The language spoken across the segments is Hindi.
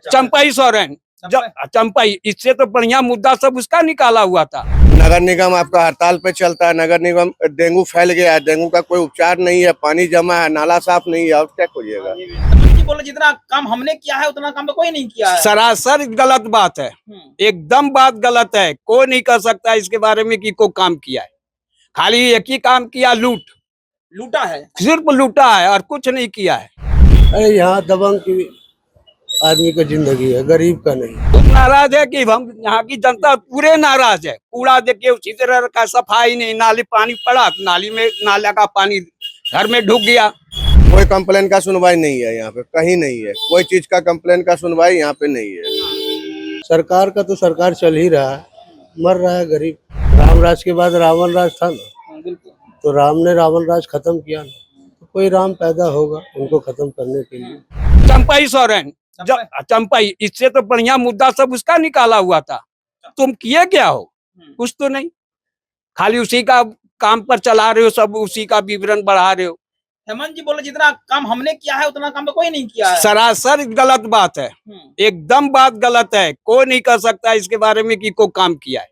चंपई सोरेन चंपई, इससे तो बढ़िया मुद्दा सब उसका निकाला हुआ था। नगर निगम आपका हड़ताल पे चलता है। नगर निगम डेंगू फैल गया है, डेंगू का कोई उपचार नहीं है, पानी जमा है, नाला साफ नहीं है, और क्या खोजिएगा। बोले जितना काम हमने किया है उतना काम तो कोई नहीं किया है। सरासर गलत बात है, एकदम बात गलत है। कोई नहीं कर सकता इसके बारे में कि कोई काम किया है। खाली एक ही काम किया, लूटा है, सिर्फ लूटा है और कुछ नहीं किया है। अरे यहाँ दबंग की आदमी का जिंदगी है, गरीब का नहीं। नाराज है कि हम यहाँ की जनता पूरे नाराज है। कूड़ा देखिए उसी तरह रखा, सफाई नहीं, नाली पानी पड़ा, नाली में नाला का पानी घर में ढुक गया। कोई कंप्लेन का सुनवाई नहीं है यहाँ पे, कहीं नहीं है। कोई चीज का कंप्लेन का सुनवाई यहाँ पे नहीं है। सरकार का तो सरकार चल ही रहा है, मर रहा है गरीब। राम राज के बाद रावण राज था ना, तो राम ने रावण राज खत्म किया ना, तो कोई राम पैदा होगा उनको खत्म करने के लिए। चंपई सोरेन चंपई, इससे तो बढ़िया मुद्दा सब उसका निकाला हुआ था। तुम किए क्या हो? कुछ तो नहीं, खाली उसी का काम पर चला रहे हो, सब उसी का विवरण बढ़ा रहे हो। हेमंत जी बोले जितना काम हमने किया है उतना काम तो कोई नहीं किया है। सरासर गलत बात है, एकदम बात गलत है। कोई नहीं कर सकता इसके बारे में कि कोई काम किया है।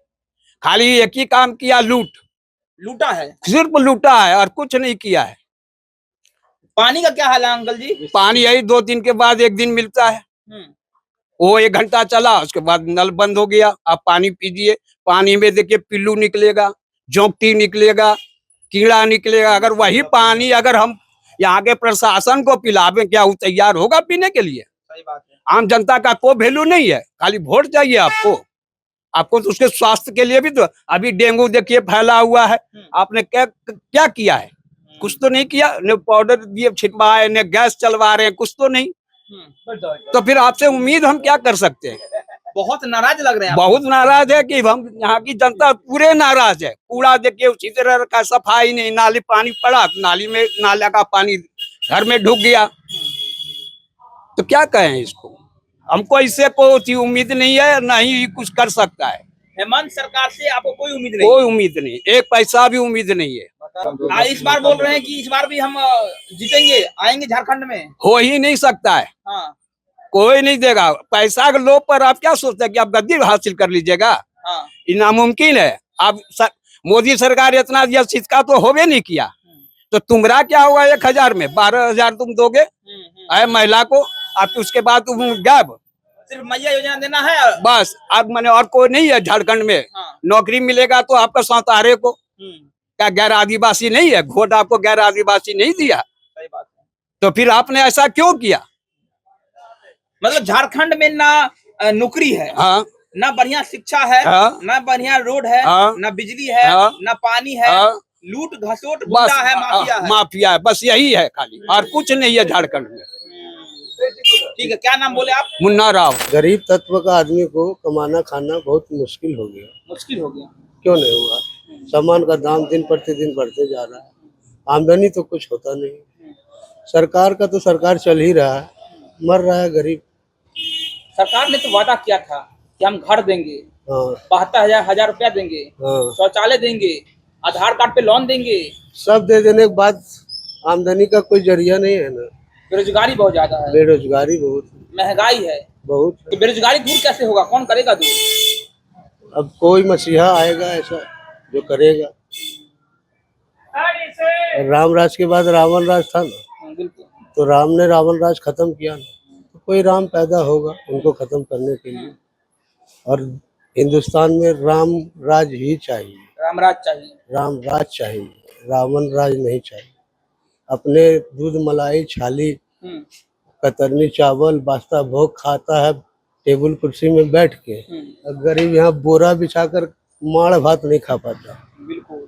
खाली एक ही काम किया, लूटा है, सिर्फ लूटा है और कुछ नहीं किया है। पानी का क्या हाल है अंकल जी? पानी यही 2 दिन के बाद 1 दिन मिलता है। वो 1 घंटा चला, उसके बाद नल बंद हो गया। आप पानी पीजिए, पानी में देखिए पिल्लू निकलेगा, जोंकटी निकलेगा, कीड़ा निकलेगा। अगर वही पानी अगर हम यहाँ के प्रशासन को पिलावे, क्या वो तैयार होगा पीने के लिए? सही बात है। आम जनता का कोई वैल्यू नहीं है, खाली वोट चाहिए आपको तो उसके स्वास्थ्य के लिए भी तो। अभी डेंगू देखिए फैला हुआ है, आपने क्या किया है? कुछ तो नहीं किया। न पाउडर दिए छिटवाए, न गैस चलवा रहे हैं, कुछ तो नहीं। तो फिर आपसे उम्मीद हम क्या कर सकते हैं? बहुत नाराज लग रहे हैं। बहुत नाराज है कि हम यहाँ की जनता पूरे नाराज है। कूड़ा देखिए उसी तरह रखा, सफाई नहीं, नाली पानी पड़ा, नाली में नाला का पानी घर में ढुक गया। तो क्या कहें इसको? हमको इससे कोई उम्मीद नहीं है, ना ही कुछ कर सकता है। हेमंत सरकार से आपको कोई उम्मीद नहीं? कोई उम्मीद नहीं, 1 पैसा भी उम्मीद नहीं है। इस बार बोल रहे हैं कि इस बार भी हम जीतेंगे, आएंगे झारखंड में। हो ही नहीं सकता है। हाँ। कोई नहीं देगा। पैसा के लोभ पर आप क्या सोचते हैं कि आप गद्दी हासिल कर लीजिएगा? हाँ। ये नामुमकिन है। आप मोदी सरकार इतना दिया, सिक्का तो होवे नहीं किया, तो तुम्हारा क्या हुआ? 1000 में 12,000 तुम दोगे महिला को, आप उसके बाद तुम गायब। सिर्फ मैया योजना देना है बस। अब मैंने और कोई नहीं है झारखंड में। नौकरी मिलेगा तो आपका सौतारे को, क्या गैर आदिवासी नहीं है? वोट आपको गैर आदिवासी नहीं दिया। सही बात है। तो फिर आपने ऐसा क्यों किया? मतलब झारखंड में ना नौकरी है, हाँ, ना बढ़िया शिक्षा है, हाँ, ना बढ़िया रोड है, हाँ, ना बिजली है, हाँ, ना पानी है, हाँ, लूट घसोट बस गुंडा है, माफिया है। माफिया है, बस यही है खाली, और कुछ नहीं है झारखंड में। ठीक है, क्या नाम बोले आप? मुन्ना राव। गरीब तत्व का आदमी को कमाना खाना बहुत मुश्किल हो गया। मुश्किल हो गया। क्यों नहीं हुआ? सामान का दाम दिन प्रतिदिन बढ़ते जा रहा है, आमदनी तो कुछ होता नहीं। सरकार का तो सरकार चल ही रहा है, मर रहा है गरीब। सरकार ने तो वादा किया था कि हम घर देंगे, हाँ 72,000 रुपया देंगे, हाँ, शौचालय देंगे, आधार कार्ड पे लोन देंगे। सब दे देने के बाद आमदनी का कोई जरिया नहीं है ना। बेरोजगारी बहुत ज्यादा है, बेरोजगारी बहुत, महंगाई है बहुत। तो बेरोजगारी दूर कैसे होगा? कौन करेगा दूर? अब कोई मसीहा आएगा ऐसा जो करेगा। राम राज के बाद रावण राज था ना, बिल्कुल। तो राम ने रावण राज खत्म किया ना, तो कोई राम पैदा होगा उनको खत्म करने के लिए। और हिंदुस्तान में राम राज ही चाहिए, रामराज चाहिए, राम राज चाहिए, रावण राज नहीं चाहिए। अपने दूध मलाई छाली कतरनी चावल बास्ता भोग खाता है टेबल कुर्सी में बैठ के। गरीब यहाँ बोरा बिछाकर माड़ भात नहीं खा पाता। बिल्कुल।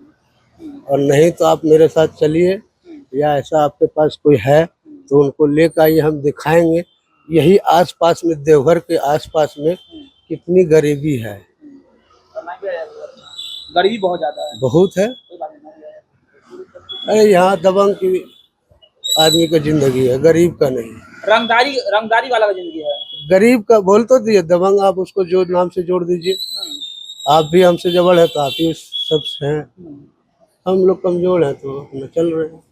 और नहीं तो आप मेरे साथ चलिए, या ऐसा आपके पास कोई है तो उनको लेकर आइए, हम दिखाएंगे यही आसपास में, देवघर के आसपास में कितनी गरीबी है। गरीबी बहुत ज्यादा है, बहुत है। अरे यहाँ दबंग की आदमी का जिंदगी है, गरीब का नहीं। रंगदारी वाला जिंदगी है। गरीब का बोल तो दिए, दबंग आप उसको जो नाम से जोड़ दीजिए। आप भी हमसे जबड़ है तो आप ही सब हैं। हम लोग कमजोर हैं तो अपना चल रहे हैं।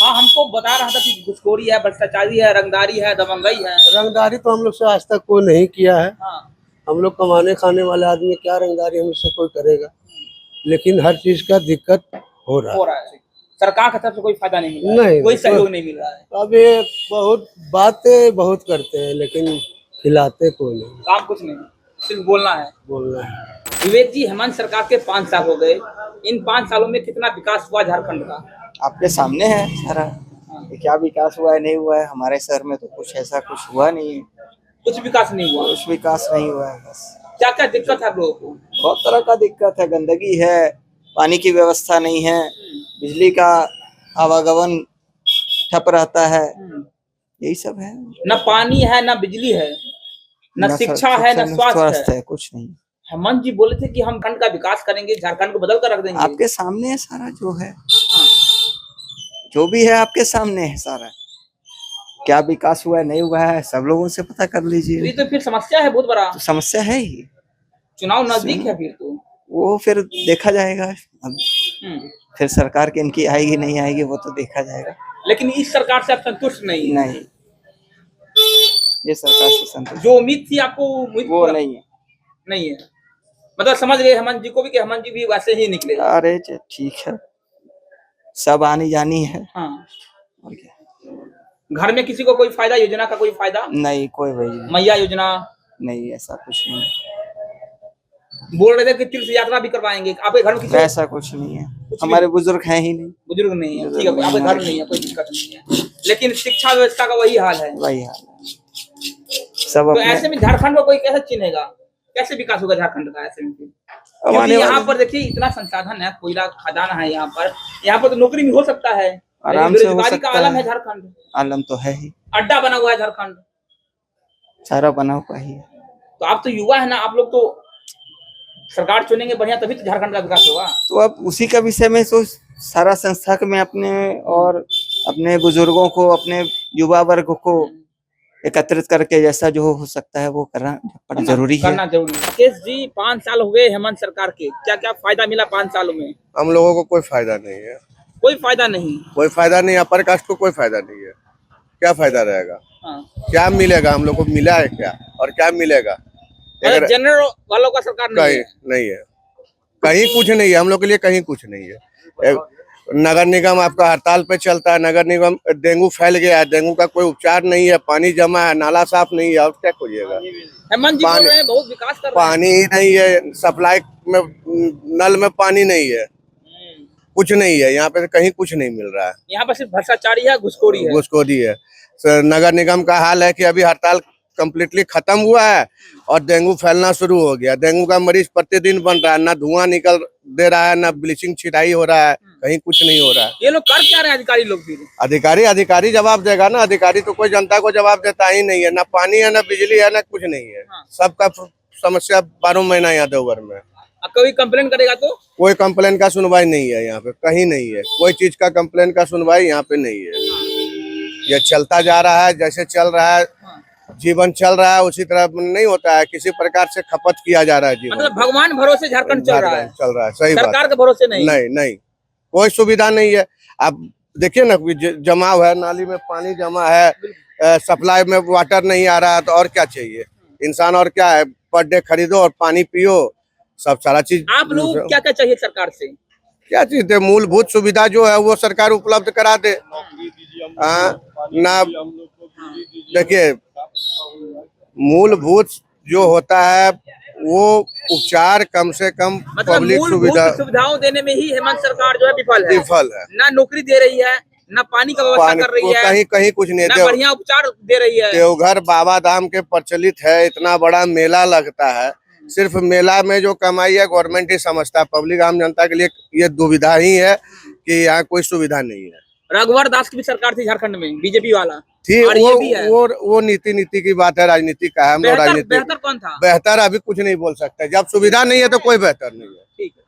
हाँ, हमको बता रहा था कि घुसखोरी है, भ्रष्टाचारी है, रंगदारी है, दबंगई है। रंगदारी तो हम लोग से आज तक कोई नहीं किया है। हाँ, हम लोग कमाने खाने वाले आदमी, क्या रंगदारी हमसे कोई करेगा। लेकिन हर चीज का दिक्कत हो रहा हो है। रहा है। सरकार की तरफ से कोई फायदा नहीं मिल रहा है, नहीं, कोई नहीं, सहयोग नहीं मिल रहा है, अब ये बहुत बातें बहुत करते हैं लेकिन खिलाते कोई नहीं। काम कुछ नहीं, सिर्फ बोलना है। बोलना है। विवेक जी, हेमंत सरकार के 5 साल हो गए। इन 5 सालों में कितना विकास हुआ झारखंड का? आपके सामने है सारा कि क्या विकास हुआ है नहीं हुआ है। हमारे शहर में तो कुछ ऐसा कुछ हुआ नहीं है, कुछ विकास नहीं हुआ। कुछ विकास नहीं हुआ है। बस क्या क्या दिक्कत है आप लोगों को? बहुत तरह का दिक्कत है, गंदगी है, पानी की व्यवस्था नहीं है, बिजली का आवागमन ठप रहता है, यही सब है। न पानी है, न बिजली है, न शिक्षा है, न स्वास्थ्य है। कुछ नहीं। हेमंत जी बोले थे कि हम खंड का विकास करेंगे, झारखंड को बदल कर रख देंगे। आपके सामने है सारा जो है, हाँ, जो भी है आपके सामने है सारा। क्या विकास हुआ है नहीं हुआ है सब लोगों से पता कर तो लीजिए। ये तो फिर समस्या है बहुत बड़ा। तो समस्या है ही, चुनाव नजदीक है फिर तो। वो फिर देखा जाएगा। अब हम्म। फिर सरकार की इनकी आएगी नहीं आएगी वो तो देखा जाएगा। लेकिन इस सरकार से आप संतुष्ट नहीं है? नहीं, ये सरकार से संतुष्ट जो उम्मीद थी आपको, उम्मीद वो पूरा नहीं है। नहीं है। मतलब समझ गए हेमंत जी को भी कि हेमंत जी भी वैसे ही निकले। अरे ठीक है, सब आनी जानी है। हाँ, और क्या? घर में किसी को कोई फायदा, योजना का कोई फायदा? नहीं, कोई वही नहीं, मैया योजना ऐसा कुछ नहीं, बोल रहे थे कि तीर्थ यात्रा भी करवाएंगे। आपके घर में किसी ऐसा कुछ नहीं है। हमारे बुजुर्ग हैं ही नहीं, बुजुर्ग नहीं है? ठीक है, आपके घर में नहीं है, कोई दिक्कत नहीं है। लेकिन शिक्षा व्यवस्था का वही हाल है। वही हाल है। सब तो अपने ऐसे में झारखंड को कोई कैसे चिन्हेगा? कैसे विकास होगा झारखंड का ऐसे में? क्योंकि आने यहाँ वाले पर देखिए इतना संसाधन है, कोयला खदान है यहाँ पर तो नौकरी भी हो सकता है। आराम से हो बेरोजगारी का सकता आलम है। है झारखंड, आलम तो है ही, अड्डा बना हुआ है झारखंड। सारा बना हुआ ही है। तो आप तो युवा है ना, आप लोग तो सरकार चुनेंगे बढ़िया, तभी तो झारखंड का विकास होगा। तो अब उसी का विषय में तो सारा संस्था में अपने और अपने बुजुर्गों को, अपने युवा वर्ग को एकत्रित करके जैसा जो हो सकता है वो करना बड़ा जरूरी है। करना जरूरी है। राकेश जी, 5 साल हो गए हेमंत सरकार के, क्या क्या फायदा मिला 5 सालों में? हम लोगों को कोई फायदा नहीं है, कोई फायदा नहीं। कोई फायदा नहीं। अपर कास्ट को कोई फायदा नहीं है। क्या फायदा रहेगा? हाँ, क्या मिलेगा? हम लोग को मिला है क्या और क्या मिलेगा? अगर जनरल वालों का सरकार नहीं कहीं है। नहीं है, कहीं कुछ नहीं है। हम लोग के लिए कहीं कुछ नहीं है। नगर निगम आपका हड़ताल पे चलता है। नगर निगम, डेंगू फैल गया है, डेंगू का कोई उपचार नहीं है, पानी जमा है, नाला साफ नहीं है, और क्या खोजिएगा? हेमंत जी बोल रहे हैं बहुत विकास कर रहे हैं। पानी ही नहीं है, सप्लाई में नल में पानी नहीं है, कुछ नहीं है यहाँ पे, कहीं कुछ नहीं मिल रहा है। यहाँ पर सिर्फ भ्रष्टाचारी है, घुसखोरी है। घुसखोरी है। नगर निगम का हाल है कि अभी हड़ताल कम्प्लीटली खत्म हुआ है और डेंगू फैलना शुरू हो गया। डेंगू का मरीज प्रतिदिन बन रहा है, ना धुआं निकल दे रहा है, ना ब्लीचिंग छिटाई हो रहा है, कहीं कुछ नहीं हो रहा है। ये लोग कर क्या रहे हैं अधिकारी लोग फिर? अधिकारी जवाब देगा ना। अधिकारी तो कोई जनता को जवाब देता ही नहीं है। ना पानी है, ना बिजली है, ना कुछ नहीं है। सबका समस्या 12 महीना यहाँ देवघर में। कभी कंप्लेन करेगा तो कोई कंप्लेन का सुनवाई नहीं है यहाँ पे, कहीं नहीं है। कोई चीज का कंप्लेन का सुनवाई यहाँ पे नहीं है। ये चलता जा रहा है, जैसे चल रहा है, जीवन चल रहा है उसी तरह नहीं होता है। किसी प्रकार से खपत किया जा रहा है जीवन। मतलब भगवान भरोसे झारखंड चल रहा है, सही बात। सरकार के भरोसे नहीं। नहीं, कोई सुविधा नहीं है। आप देखिए ना, जमाव है, नाली में पानी जमा है, सप्लाई में वाटर नहीं आ रहा है, तो और क्या चाहिए इंसान? और क्या है? पर डे खरीदो और पानी पियो, सब सारा चीज। आप लोग क्या क्या चाहिए सरकार से? क्या चीज है? मूलभूत सुविधा जो है वो सरकार उपलब्ध करा दे। ना देखिए, मूलभूत जो होता है वो उपचार कम से कम मतलब पब्लिक मूलभूत सुविधाओं देने में ही हेमंत सरकार जो है विफल है। ना नौकरी दे रही है, ना पानी का व्यवस्था कर रही है, कहीं कहीं कुछ नहीं। ना बढ़िया उपचार दे रही है। देवघर बाबा धाम के प्रचलित है, इतना बड़ा मेला लगता है। सिर्फ मेला में जो कमाई है गवर्नमेंट ही समझता है। पब्लिक आम जनता के लिए ये दुविधा ही है कि यहाँ कोई सुविधा नहीं है। रघुवर दास की भी सरकार थी झारखंड में, बीजेपी वाला थी। और ये भी है। वो नीति की बात है, राजनीति का है। हम लोग राजनीति बेहतर कौन था? बेहतर अभी कुछ नहीं बोल सकते। जब सुविधा नहीं है तो कोई बेहतर नहीं है। ठीक है।